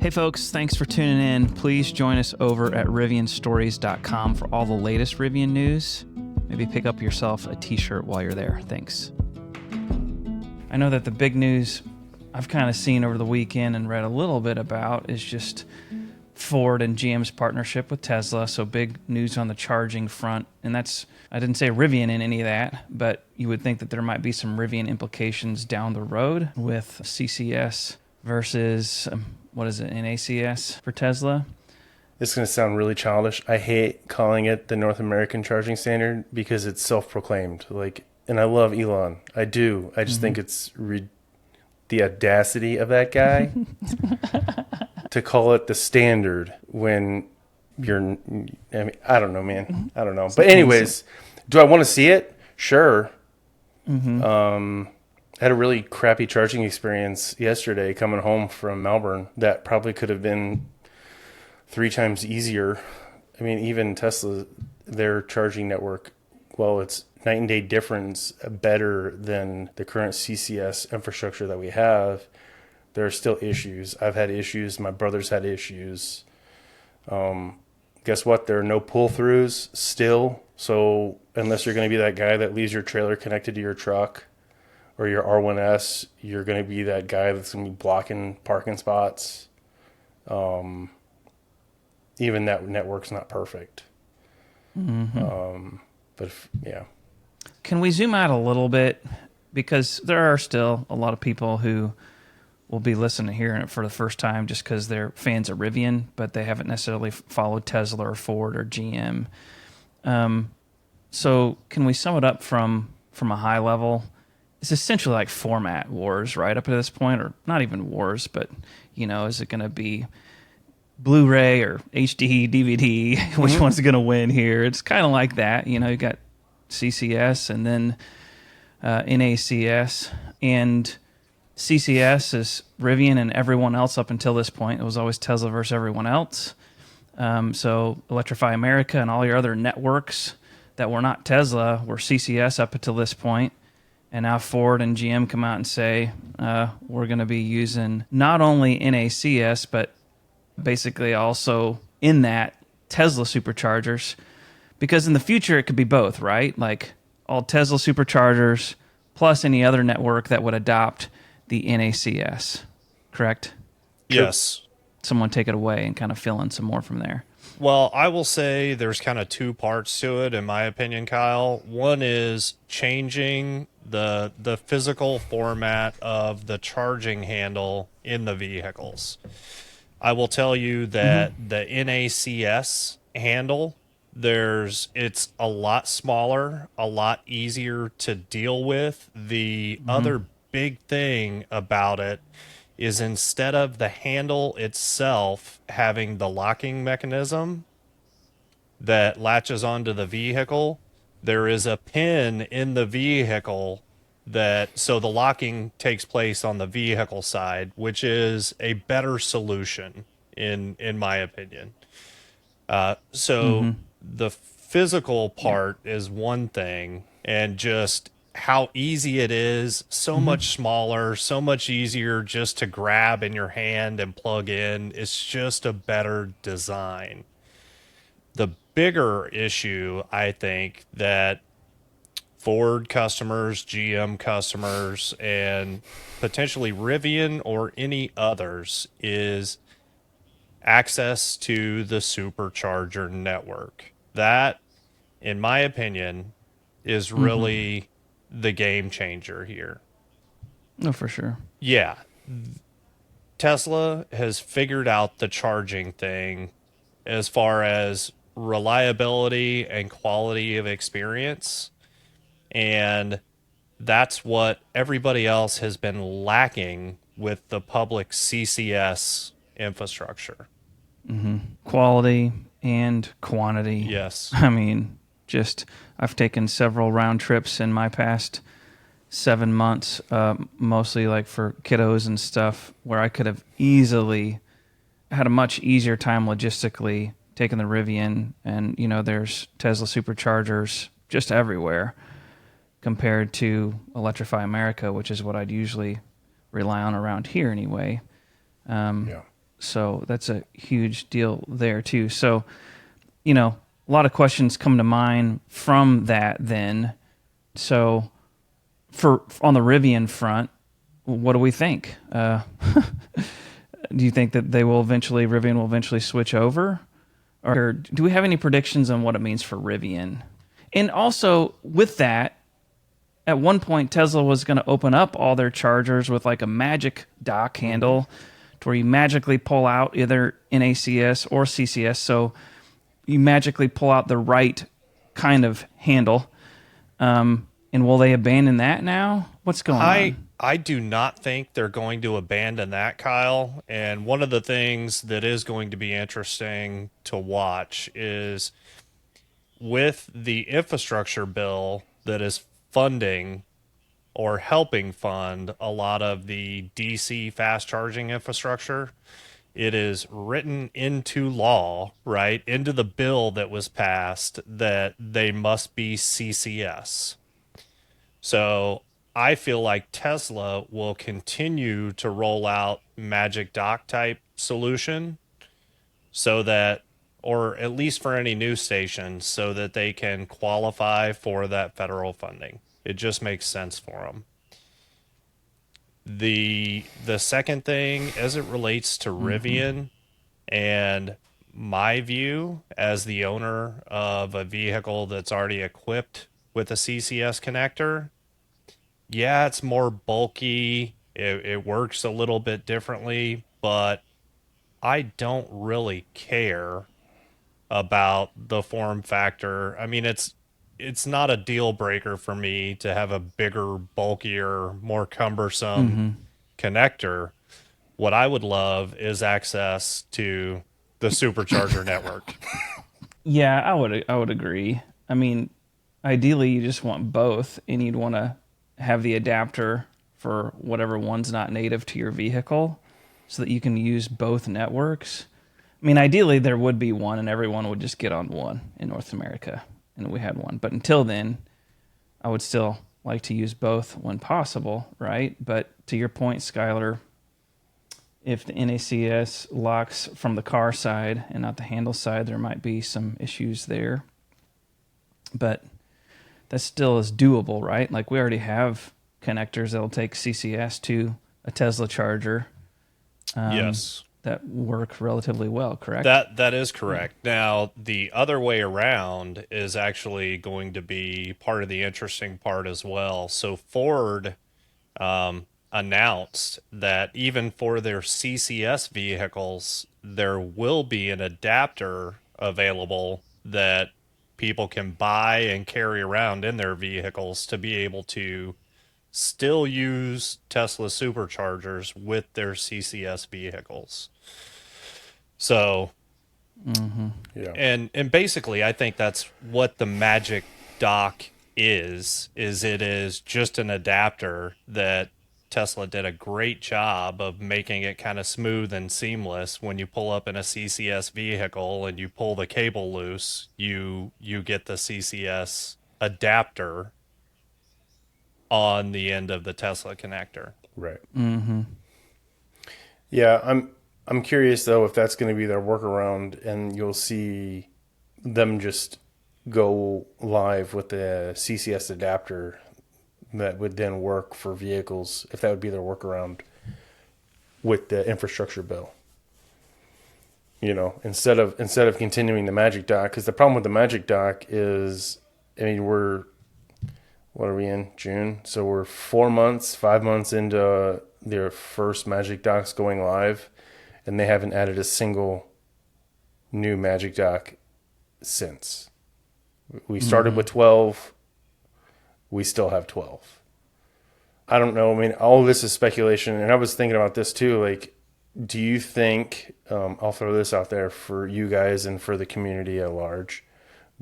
Hey folks, thanks for tuning in. Please join us over at rivianstories.com for all the latest Rivian news. Maybe pick up yourself a t-shirt while you're there. Thanks. I know that the big news I've kind of seen over the weekend and read a little bit about is just Ford and GM's partnership with Tesla. So big news on the charging front. And that's, I didn't say Rivian in any of that, but you would think that there might be some Rivian implications down the road with CCS versus, NACS for Tesla. It's going to sound really childish. I hate calling it the North American charging standard because it's self-proclaimed. And I love Elon. I do. I just think it's the audacity of that guy to call it the standard when I don't know, man. I don't know. But anyways, do I want to see it? Sure. I had a really crappy charging experience yesterday coming home from Melbourne that probably could have been 3 times easier. I mean, even Tesla, their charging network, well, it's night and day difference better than the current CCS infrastructure that we have. There are still issues. I've had issues. My brother's had issues. Guess what? There are no pull-throughs still. So unless you're going to be that guy that leaves your trailer connected to your truck or your R1S, you're going to be that guy that's going to be blocking parking spots. Even that network's not perfect. Yeah. Can we zoom out a little bit? Because there are still a lot of people who will be listening to hearing it for the first time just because they're fans of Rivian, but they haven't necessarily followed Tesla or Ford or GM. So can we sum it up from a high level? It's essentially like format wars, right, up to this point, or not even wars, but, is it going to be Blu-ray or HD, DVD? Which one's going to win here? It's kind of like that. You got CCS and then NACS. And CCS is Rivian and everyone else up until this point. It was always Tesla versus everyone else. So Electrify America and all your other networks that were not Tesla were CCS up until this point. And now Ford and GM come out and say, we're going to be using not only NACS, but basically also in that Tesla superchargers. Because in the future, it could be both, right? Like all Tesla superchargers plus any other network that would adopt the NACS, correct? Yes. Someone take it away and kind of fill in some more from there. Well, I will say there's kind of 2 parts to it, in my opinion, Kyle. One is changing the physical format of the charging handle in the vehicles. I will tell you that the NACS handle, it's a lot smaller, a lot easier to deal with. The other big thing about it is instead of the handle itself having the locking mechanism that latches onto the vehicle, there is a pin in the vehicle so the locking takes place on the vehicle side, which is a better solution in my opinion. The physical part is one thing, and just how easy it is, so much smaller, so much easier just to grab in your hand and plug in. It's just a better design. The bigger issue, I think, that Ford customers, GM customers, and potentially Rivian or any others is access to the supercharger network. That, in my opinion, is really the game changer here. Oh, for sure. Yeah. Tesla has figured out the charging thing as far as reliability and quality of experience. And that's what everybody else has been lacking with the public CCS infrastructure. Quality and quantity. Yes. I mean, I've taken several round trips in my past 7 months, mostly like for kiddos and stuff, where I could have easily had a much easier time logistically taking the Rivian, and there's Tesla superchargers just everywhere compared to Electrify America, which is what I'd usually rely on around here anyway. So that's a huge deal there too. So, a lot of questions come to mind from that then. So for on the Rivian front, what do we think? Do you think that Rivian will eventually switch over? Or do we have any predictions on what it means for Rivian? And also with that, at one point Tesla was going to open up all their chargers with like a magic dock handle to where you magically pull out either NACS or CCS. So you magically pull out the right kind of handle. And will they abandon that now? What's going on? I do not think they're going to abandon that, Kyle. And one of the things that is going to be interesting to watch is with the infrastructure bill that is funding or helping fund a lot of the DC fast charging infrastructure. It is written into law, right? Into the bill that was passed that they must be CCS. So I feel like Tesla will continue to roll out Magic Dock type solution so that, or at least for any new stations, so that they can qualify for that federal funding. It just makes sense for them. The second thing, as it relates to Rivian, and my view as the owner of a vehicle that's already equipped with a CCS connector, yeah, it's more bulky. It works a little bit differently, but I don't really care about the form factor. I mean, it's not a deal breaker for me to have a bigger, bulkier, more cumbersome connector. What I would love is access to the supercharger network. Yeah, I would agree. I mean, ideally you just want both, and you'd want to have the adapter for whatever one's not native to your vehicle so that you can use both networks. I mean, ideally there would be one and everyone would just get on one in North America and we had one. But until then, I would still like to use both when possible, right? But to your point, Skylar, if the NACS locks from the car side and not the handle side, there might be some issues there. But that still is doable, right? Like we already have connectors that'll take CCS to a Tesla charger. Yes. That work relatively well, correct? That is correct. Now, the other way around is actually going to be part of the interesting part as well. So Ford announced that even for their CCS vehicles, there will be an adapter available that people can buy and carry around in their vehicles to be able to still use Tesla superchargers with their CCS vehicles. So, Yeah. and basically, I think that's what the Magic Dock is it is just an adapter that Tesla did a great job of making it kind of smooth and seamless. When you pull up in a CCS vehicle and you pull the cable loose, you get the CCS adapter on the end of the Tesla connector. Right. Yeah, I'm curious though if that's going to be their workaround, and you'll see them just go live with the CCS adapter that would then work for vehicles, if that would be their workaround with the infrastructure bill. Instead of continuing the Magic Dock, because the problem with the Magic Dock is, I mean, what are we in? June? So we're 5 months into their first Magic Docks going live, and they haven't added a single new Magic Dock since. We started with 12. We still have 12. I don't know. I mean, all of this is speculation, and I was thinking about this too. Like, do you think, I'll throw this out there for you guys and for the community at large,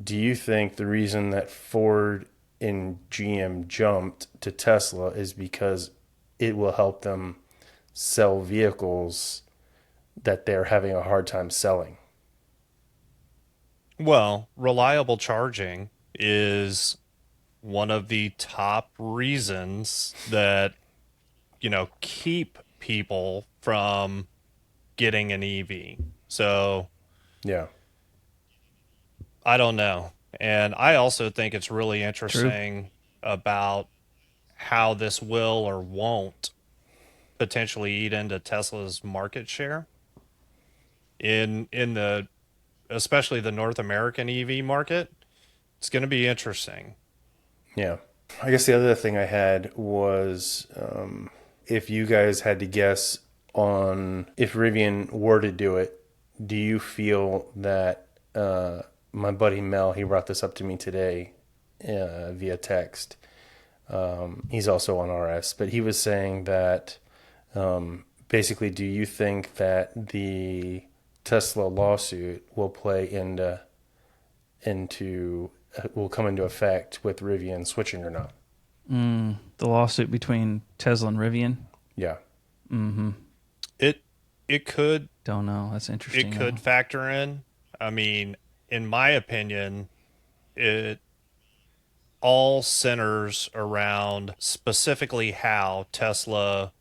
do you think the reason that Ford and GM jumped to Tesla is because it will help them sell vehicles that they're having a hard time selling? Well, reliable charging is one of the top reasons that, keep people from getting an EV. So Yeah. I don't know. And I also think it's really True. interesting about how this will or won't potentially eat into Tesla's market share in the especially the North American EV market. It's going to be interesting. Yeah. I guess the other thing I had was if you guys had to guess on if Rivian were to do it, do you feel that my buddy Mel, he brought this up to me today via text. He's also on RS, but he was saying that basically, do you think that the Tesla lawsuit will play into will come into effect with Rivian switching or not? The lawsuit between Tesla and Rivian. Yeah. It it could Don't know. That's interesting. it could factor in. I mean, in my opinion, it all centers around specifically how Tesla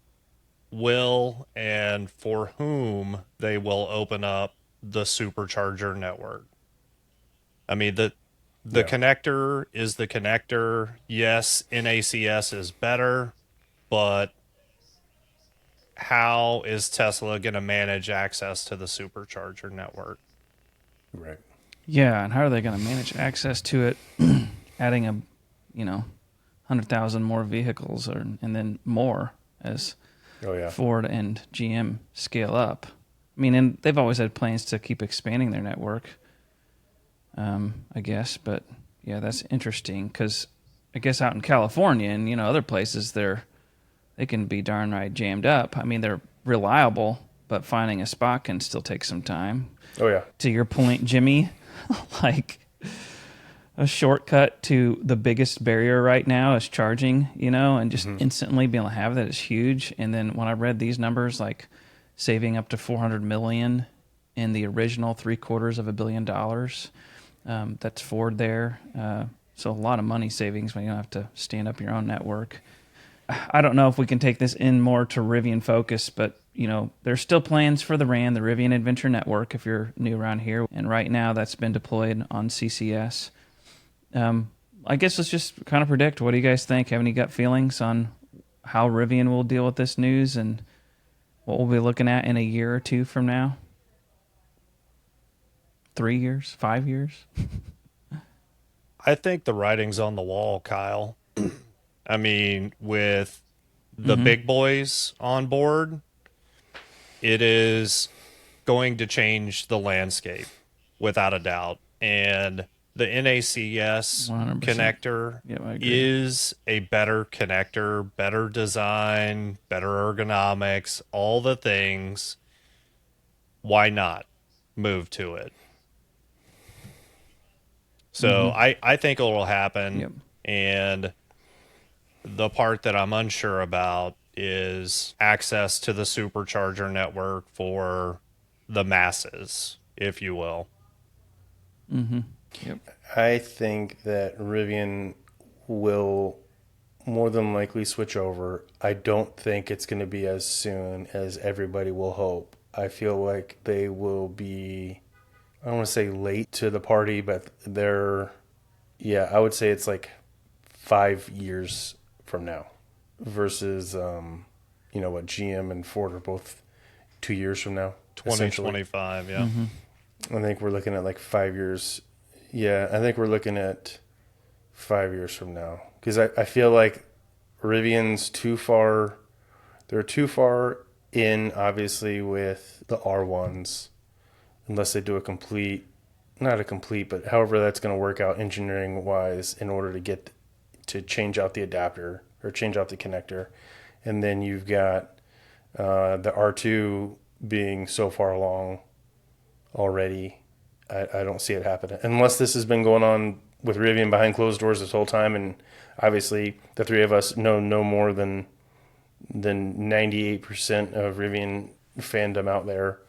will and for whom they will open up the supercharger network. I mean, the Yeah. connector is the connector. Yes, NACS is better, but how is Tesla going to manage access to the supercharger network? Right. Yeah, and how are they going to manage access to it? Adding 100,000 more vehicles, and then more as Oh yeah. Ford and GM scale up. I mean, and they've always had plans to keep expanding their network, I guess. But yeah, that's interesting because I guess out in California and other places, they can be darn right jammed up. I mean, they're reliable, but finding a spot can still take some time. Oh yeah. To your point, Jimmy, like a shortcut to the biggest barrier right now is charging, and just instantly being able to have that is huge. And then when I read these numbers, like saving up to $400 million in the original $750 million, that's Ford there. So a lot of money savings when you don't have to stand up your own network. I don't know if we can take this in more to Rivian focus, but there's still plans for the RAN, the Rivian Adventure Network, if you're new around here. And right now that's been deployed on CCS. I guess let's just kind of predict. What do you guys think? Have any gut feelings on how Rivian will deal with this news and what we'll be looking at in a year or two from now? 3 years? 5 years? I think the writing's on the wall, Kyle. I mean, with the big boys on board, it is going to change the landscape without a doubt. And the NACS 100%. connector Yep, I agree. is a better connector, better design, better ergonomics, all the things. Why not move to it? So I think it will happen. Yep. And the part that I'm unsure about is access to the supercharger network for the masses, if you will. Yep. I think that Rivian will more than likely switch over. I don't think it's going to be as soon as everybody will hope. I feel like they will be, I don't want to say late to the party, but I would say it's like 5 years from now versus, what GM and Ford are both 2 years from now. essentially. 2025, yeah. I think we're looking at like 5 years. Yeah, I think we're looking at 5 years from now. Because I feel like Rivian's too far. They're too far in, obviously, with the R1s. Unless they do not a complete, but however that's going to work out engineering-wise in order to change out the adapter or change out the connector. And then you've got the R2 being so far along already. I don't see it happening unless this has been going on with Rivian behind closed doors this whole time, and obviously the three of us know no more than 98% of Rivian fandom out there.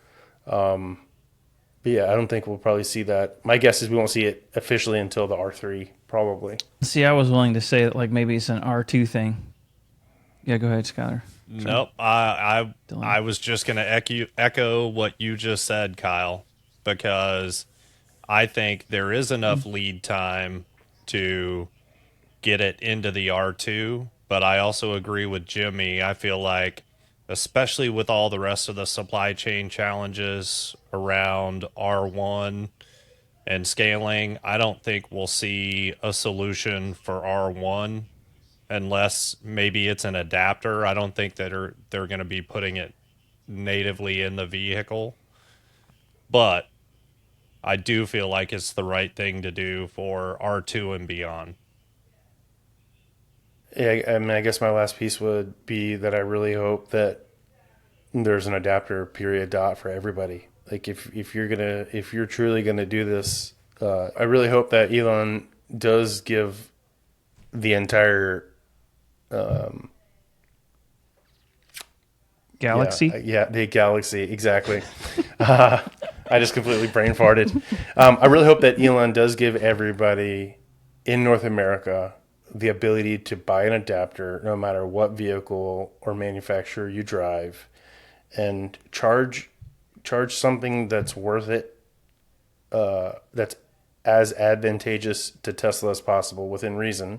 But yeah, I don't think we'll probably see that. My guess is we won't see it officially until the R3, probably. See, I was willing to say that like maybe it's an R2 thing. Yeah, go ahead, Skyler. Nope. I Dylan? I was just gonna echo what you just said, Kyle, because I think there is enough lead time to get it into the R2, but I also agree with Jimmy. I feel like, especially with all the rest of the supply chain challenges around R1 and scaling, I don't think we'll see a solution for R1 unless maybe it's an adapter. I don't think that they're going to be putting it natively in the vehicle, but I do feel like it's the right thing to do for R2 and beyond. Yeah, I mean, I guess my last piece would be that I really hope that there's an adapter period dot for everybody. Like if you're truly gonna do this, I really hope that Elon does give the entire Galaxy? yeah, the galaxy, exactly. I just completely brain farted. I really hope that Elon does give everybody in North America the ability to buy an adapter, no matter what vehicle or manufacturer you drive, and charge something that's worth it, that's as advantageous to Tesla as possible within reason.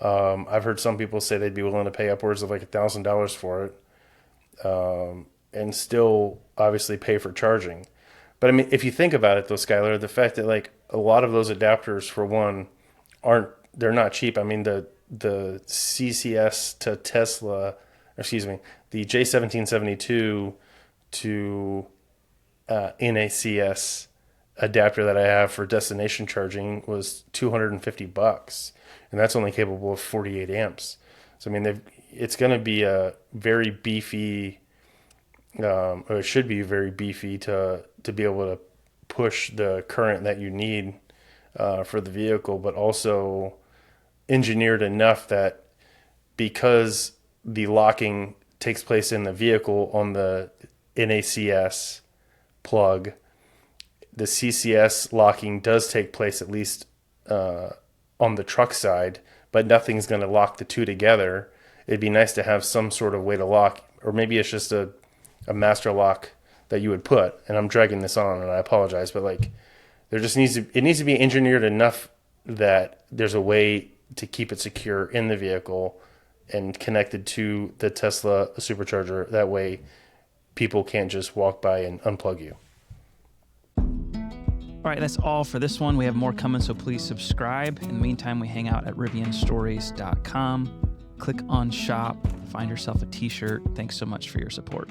I've heard some people say they'd be willing to pay upwards of like $1,000 for it, and still obviously pay for charging. But I mean, if you think about it though, Skylar, the fact that like a lot of those adapters, for one, they're not cheap. I mean, the CCS to Tesla, excuse me, the J1772 to NACS adapter that I have for destination charging was $250, and that's only capable of 48 amps. So I mean, it's going to be a very beefy, or it should be very beefy to be able to push the current that you need for the vehicle, but also engineered enough that because the locking takes place in the vehicle on the NACS plug, the CCS locking does take place at least on the truck side, but nothing's going to lock the two together. It'd be nice to have some sort of way to lock, or maybe it's just a master lock that you would put. And I'm dragging this on, and I apologize, but like there just needs to be engineered enough that there's a way to keep it secure in the vehicle and connected to the Tesla supercharger. That way, people can't just walk by and unplug you. All right, that's all for this one. We have more coming, so please subscribe. In the meantime, we hang out at rivianstories.com. Click on shop, find yourself a t-shirt. Thanks so much for your support.